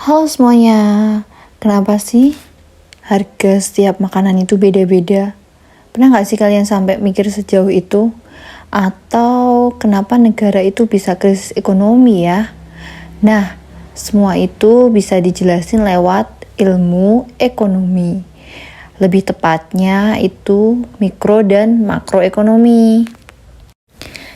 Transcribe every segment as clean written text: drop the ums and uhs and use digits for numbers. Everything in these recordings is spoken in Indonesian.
Halo semuanya, kenapa sih harga setiap makanan itu beda-beda? Pernah nggak sih kalian sampai mikir sejauh itu? Atau kenapa negara itu bisa krisis ekonomi ya? Nah, semua itu bisa dijelasin lewat ilmu ekonomi. Lebih tepatnya itu mikro dan makroekonomi.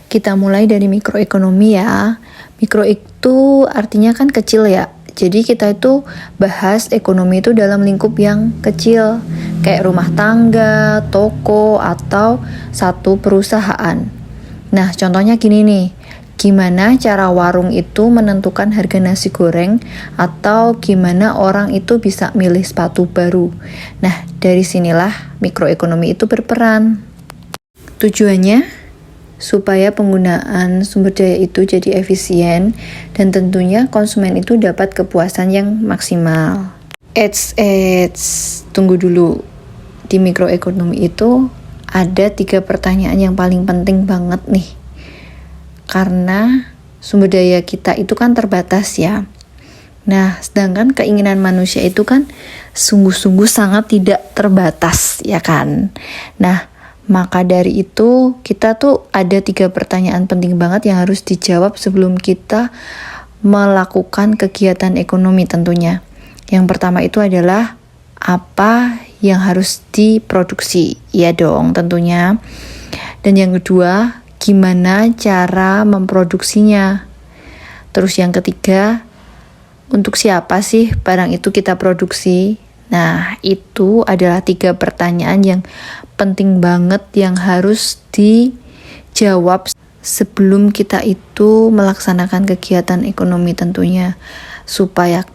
Kita mulai dari mikroekonomi ya. Mikro itu artinya kan kecil ya. Jadi kita itu bahas ekonomi itu dalam lingkup yang kecil, kayak rumah tangga, toko, atau satu perusahaan. Nah, contohnya gini nih, gimana cara warung itu menentukan harga nasi goreng, atau gimana orang itu bisa milih sepatu baru. Nah, dari sinilah mikroekonomi itu berperan. Tujuannya supaya penggunaan sumber daya itu jadi efisien dan tentunya konsumen itu dapat kepuasan yang maksimal. Tunggu dulu. Di mikroekonomi itu ada 3 pertanyaan yang paling penting banget nih. Karena sumber daya kita itu kan terbatas ya. Nah, sedangkan keinginan manusia itu kan sungguh-sungguh sangat tidak terbatas, ya kan? Nah, maka dari itu kita tuh ada 3 pertanyaan penting banget yang harus dijawab sebelum kita melakukan kegiatan ekonomi tentunya. Yang pertama itu adalah apa yang harus diproduksi? Ya dong tentunya. Dan yang kedua, gimana cara memproduksinya? Terus yang ketiga, untuk siapa sih barang itu kita produksi? Nah, itu adalah 3 pertanyaan yang penting banget yang harus dijawab sebelum kita itu melaksanakan kegiatan ekonomi tentunya, supaya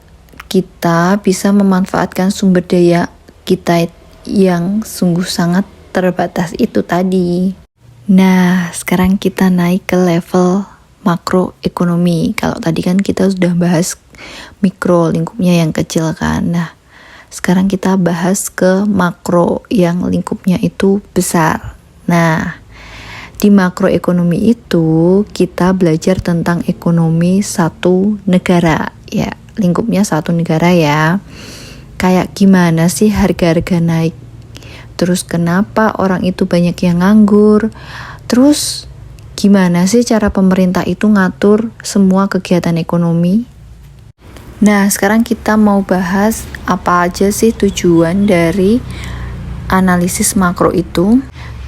kita bisa memanfaatkan sumber daya kita yang sungguh sangat terbatas itu tadi. Nah, sekarang kita naik ke level makroekonomi. Kalau tadi kan kita sudah bahas mikro, lingkupnya yang kecil kan. Nah, sekarang kita bahas ke makro yang lingkupnya itu besar. Nah, di makroekonomi itu kita belajar tentang ekonomi satu negara. Ya, lingkupnya satu negara ya. Kayak gimana sih harga-harga naik? Terus kenapa orang itu banyak yang nganggur? Terus gimana sih cara pemerintah itu ngatur semua kegiatan ekonomi? Nah, sekarang kita mau bahas apa aja sih tujuan dari analisis makro itu.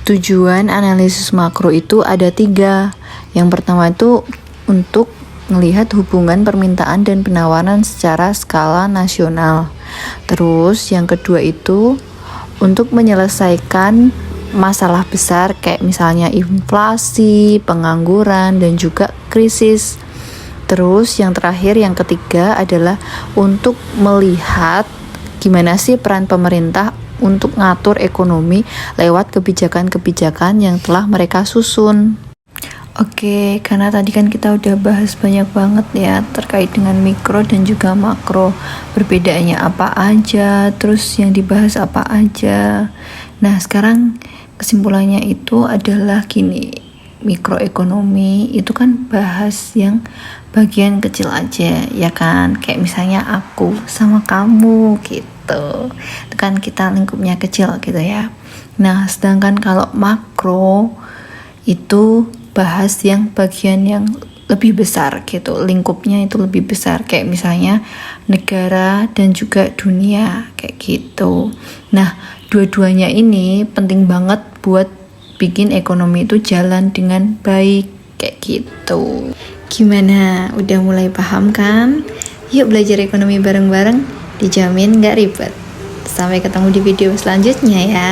Tujuan analisis makro itu ada 3. Yang pertama itu untuk melihat hubungan permintaan dan penawaran secara skala nasional. Terus yang kedua itu untuk menyelesaikan masalah besar kayak misalnya inflasi, pengangguran, dan juga krisis. Terus yang terakhir, yang ketiga adalah untuk melihat gimana sih peran pemerintah untuk ngatur ekonomi lewat kebijakan-kebijakan yang telah mereka susun. Oke, karena tadi kan kita udah bahas banyak banget ya terkait dengan mikro dan juga makro. Perbedaannya apa aja, terus yang dibahas apa aja. Nah, sekarang kesimpulannya itu adalah gini. Mikroekonomi itu kan bahas yang bagian kecil aja ya kan, kayak misalnya aku sama kamu gitu, itu kan kita lingkupnya kecil gitu ya. Nah, sedangkan kalau makro itu bahas yang bagian yang lebih besar gitu, lingkupnya itu lebih besar, kayak misalnya negara dan juga dunia kayak gitu. Nah, dua-duanya ini penting banget buat bikin ekonomi itu jalan dengan baik kayak gitu. Gimana? Udah mulai paham kan? Yuk belajar ekonomi bareng-bareng, dijamin gak ribet. Sampai ketemu di video selanjutnya ya.